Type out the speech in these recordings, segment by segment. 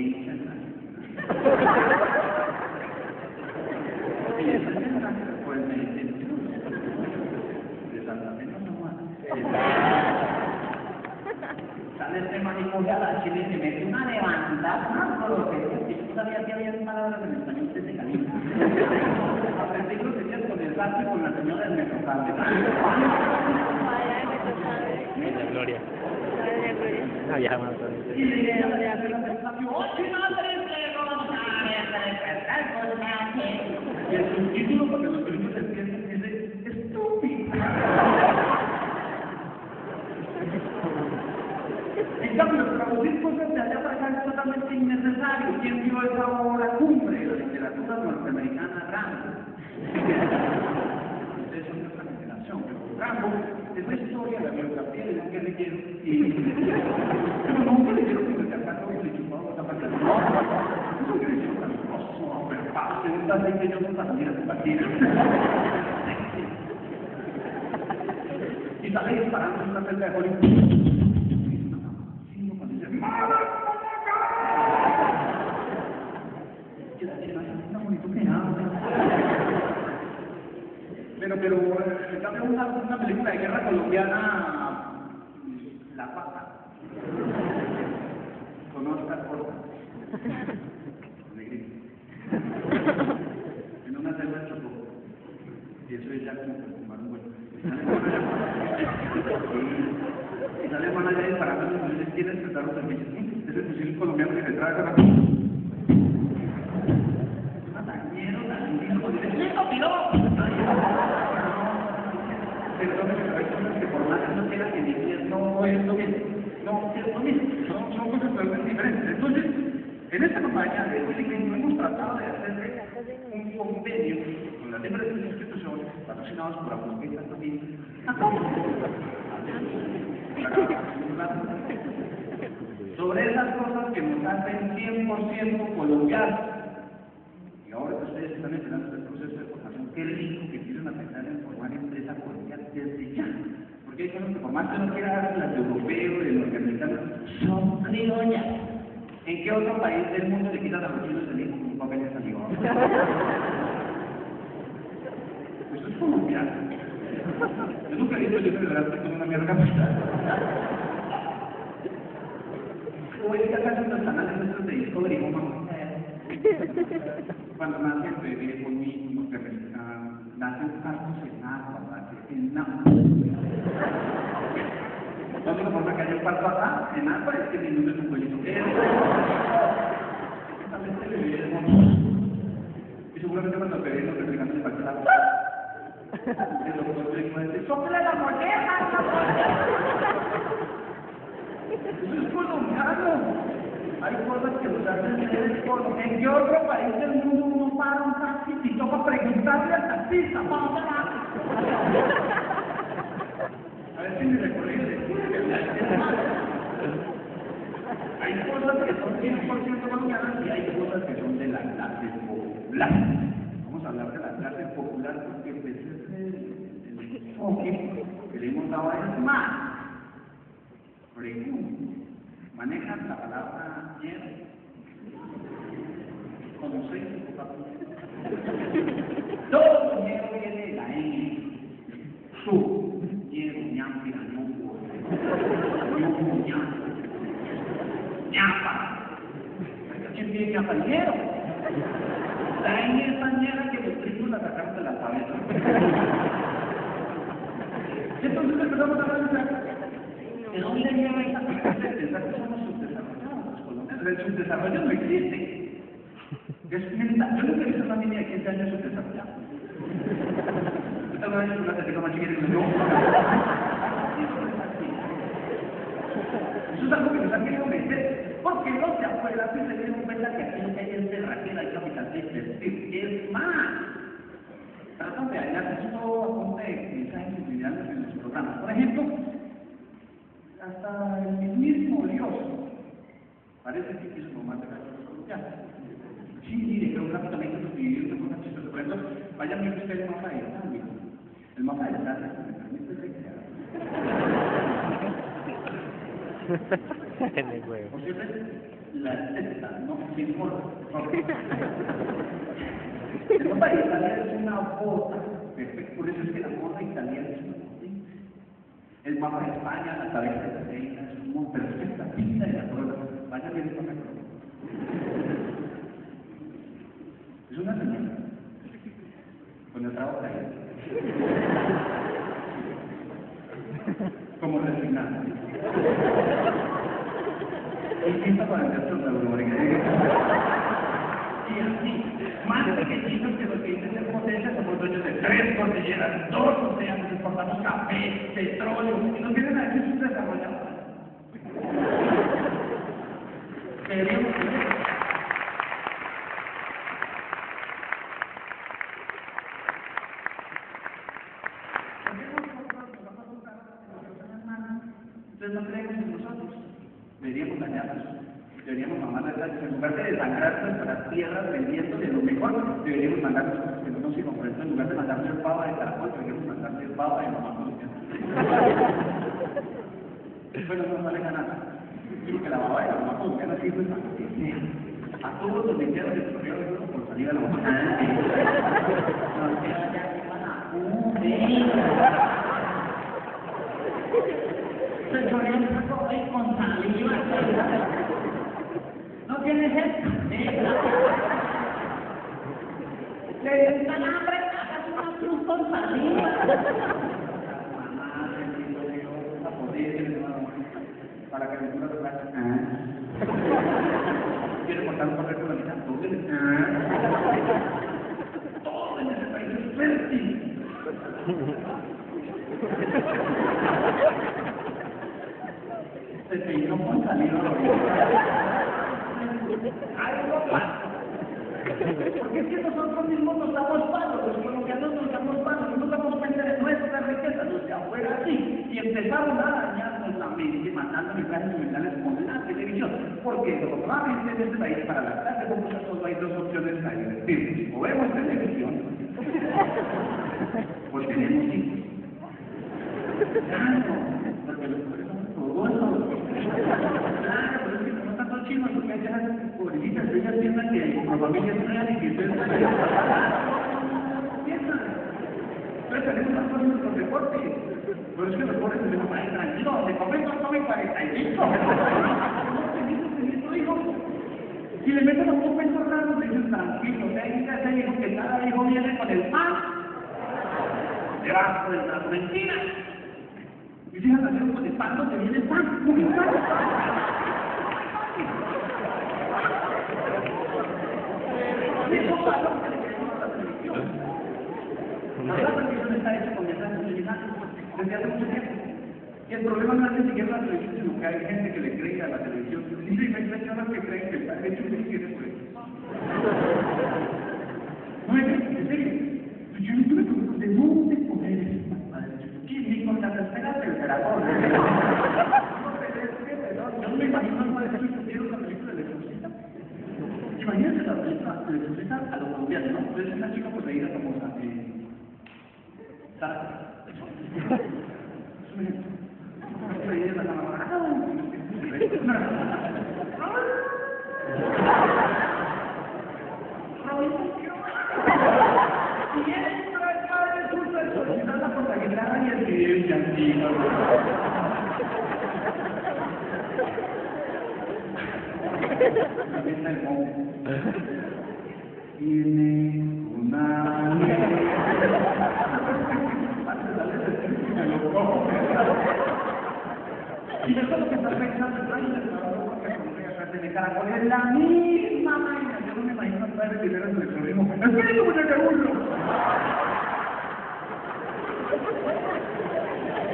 hincha el Nacional. Y ese es el Nacional, pues me dicen, de Santa Fe no más. Sale este marico a la Chile y se mete una levantada, por lo que yo sabía que había palabras en español que se calientan. Aprendí groserías con el santo y con la señora del metrocable. Doña Gloria. Doña Gloria. No, ya más. Y le dije a la presentación, ¡oye, madre de González! Y el subtítulo, porque los gringos entienden, dice, ¡estúpido! En cambio, traducir cosas de allá para acá es totalmente innecesario. ¿Quién vio esa obra cumbre de la literatura norteamericana, Rambo? Ustedes son de otra generación, pero Rambo es la historia, la biografía de un guerrillero y... Pero no un guerrillero que se acaso y le chupaba la parte de no, es un guerrillero caluroso, aperpado, de un tal que yo no sabía combatir. Y sale disparando en una celda de Hollywood. Pero, en cambio, una película de guerra colombiana, La Pata, con Oscar Porta, negrito, en una selva de Chocó, y eso es ya como para fumar un buen. Y sale man allá disparando, y les quieren tratar los servicios. Ese fusil colombiano que se trae con la... No es lo mismo, son cosas totalmente diferentes. Entonces, en esta campaña de Washington hemos tratado de hacer un convenio con las diferentes instituciones patrocinadas por Aguascalientes también, sobre esas cosas que nos hacen 100% colombianos. Y ahora que ustedes están enterando del proceso de formación, qué rico que quieren aprender a formar empresa colombiana desde ya. Porque hay cosas que por más que no quiera dar las de europeo, de norteamericano, son criollas. ¿En qué otro país del mundo le quitan a los chinos el hijo con un papel de saliva? Eso es colombiano. Yo nunca he visto yo celebrarte con una mierda capital. O es que acaso en los canales nuestros de Discovery, cuando nace el bebé conmigo, nace un parto senado, en nada. La única forma que haya un parto acá, en agua, es que el niño es un cuellito. Exactamente el bebé es bonito. Y seguramente cuando el bebé no te explican el parto, el doctor le dice, ¡sopla la molleja! Eso es colombiano. Hay cosas que los hacen ser colombianos. ¿En qué otro país del mundo uno para un taxi y toca preguntarle al taxista para dónde va? A ver si me recorrido de hay cosas que son 100% colombianas y hay cosas que son de la clase popular. Vamos a hablar de la clase popular porque pues, es el enfoque que le hemos dado a es más. Pregunto, ¿manejan la palabra ñero? ¿Conocéis su vocabulario? Todo ñero viene de la N. Su, ñero, ñampira, ñuco, ñuco, ñapo, ñapa. ¿Quién tiene ñapa? Ñero. La N es tan ñera que los gringos la sacaron de la cabeza. Entonces empezamos a analizar. ¿De dónde viene esa cosa de pensar que somos subdesarrollados los colombianos? El subdesarrollo no existe. Es mental. Yo nunca he visto una niña de 15 años subdesarrollada. Esta no es una que tenga más chiquita que no. Eso es algo que nos han querido meter. Porque los de afuera se dieron cuenta que aquí lo que hay es terraquera y capital de invertir. Es más. Tratan de hallar esto a punta de mensajes individuales en los programas. Por ejemplo, hasta el mismo Dios parece que quiso tomar de los colombianos. Sí, mire, geográficamente los divididos de forma chistosa. Por ejemplo, vayan a ver usted el mapa de Italia. El mapa de Italia me permite recrear. En el juego. ¿Por cierto? la testa, no se importa. El ropa italiana es una bota, perfecto, por eso es que la moda italiana es una potente. El mapa de España, la cabeza de la reina, es un monte, pero es que esta pinta de la corona, vaya bien esta corona. Es una señora, con el trabajo ahí. Como resignada. Y piensa para el teatro de y así, más pequeñitos que los que dicen ser potencias, somos dueños de 3 cordilleras, 2 océanos, exportamos café, petróleo, y nos vienen a decir sus desarrolladores. Deberíamos tener. Entonces no creemos en nosotros, deberíamos dañarnos, deberíamos mamar las calles, en lugar de desangrar nuestras tierras vendiendo de lo mejor, deberíamos mandarnos cosas que no nos sirvan, por ejemplo, en lugar de mandarnos el pavo de caracol, deberíamos mandarle el pavo de mamá. Bueno, no vale nada, digo que la baba de la mamá colombiana sirve para lo que sea, a todos los dominicanos les corrió el mundo por salir a la mamá. Se chorreó un saco ahí con saliva. ¿No tienes esto? Le entra el hambre, hagas una cruz con saliva. Mamá, a poder, para que me lo veas. ¿Quiere cortar un papel con la mitad? Todo en ese país es fértil. Se peinó con saliva. Algo pasa. Porque es que nosotros mismos nos damos palos, los colombianos nos damos palos, no nos damos cuenta de nuestra riqueza, los de afuera sí, y empezaron a dañarnos la mente, mandando mensajes mentales con la televisión, porque normalmente en este país para la clase popular solo hay 2 opciones para divertirnos, o vemos televisión, o tenemos hijos. Claro, porque los pobres son todos. Claro, pero es que no están todos chinos, porque hay esas pobrecitas, ellas piensan que la familia es real y que ustedes piensan. Entonces tenemos más cosas con deporte. Pero es que los pobres tenemos ahí tranquilos, de momento tomen 45. Si le meten los momentos raros, le dicen tranquilo, ese hijo que cada hijo viene con el pan debajo de las mentiras. Y sigan haciendo con el pan donde viene el pan, muy fácil. Eso es lo que le queremos a la televisión. La televisión está hecha con mensajes subliminales desde hace mucho tiempo. Y el problema no es ni siquiera la televisión, sino que hay gente que le cree a la televisión. Y hay personas que creen que está hecho de izquierda por eso. No es en serio. Yo no tuve con de dónde poner eso. Ni con las esferas del dragón. Yo no me imagino no decir que quiero la película de Exorcista. Imagínense la película de Exorcista a los colombianos, ¿no? Entonces una chica pues veía famosa. Sara. Es un ejemplo. Veía la cámara. Y entra el padre justo a exorcizarla con la guitarra y el video y así. También el monje. Tiene una... Y eso es lo que está pensando, ay, de caracol es la misma vaina. Yo no me imagino al padre primero en el exorcismo. ¡Espíritu muñecarulo!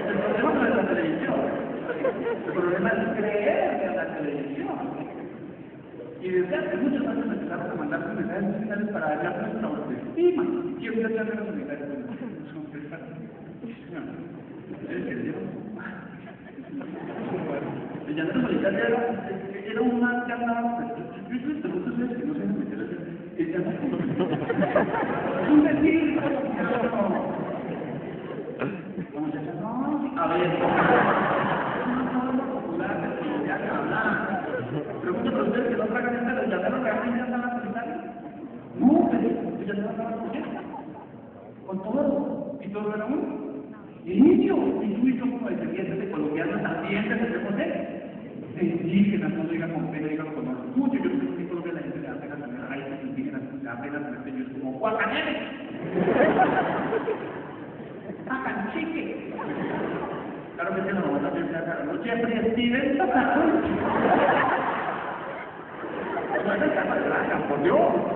El problema no es la televisión. El problema es creer en la televisión. Y desde hace muchos años empezaron a mandarse mensajes subliminales para dañar nuestra autoestima. ¿Quién voy a echarle los mensajes? El llanero solitario era un man que andaba. Yo les pregunto a ustedes que no se van a meter a el llanero. Es un decir colombiano. No, a ver. Es una forma popular de colombiano hablar. Pregunto a ustedes estaba escuchando. Con todo, y todo era uno. Inicio, y tú y yo como descendientes de colombianos también debemos de indígenas, no digan con pena, digan con orgullo. Yo creo que en Colombia la gente le da pena tener raíces indígenas, le da pena tener ellos como guacaneles. Hagan chique. Claro que sí, no, no también se hagan, no, Jeffrey Stevens, no se hagan. No se hagan, por Dios.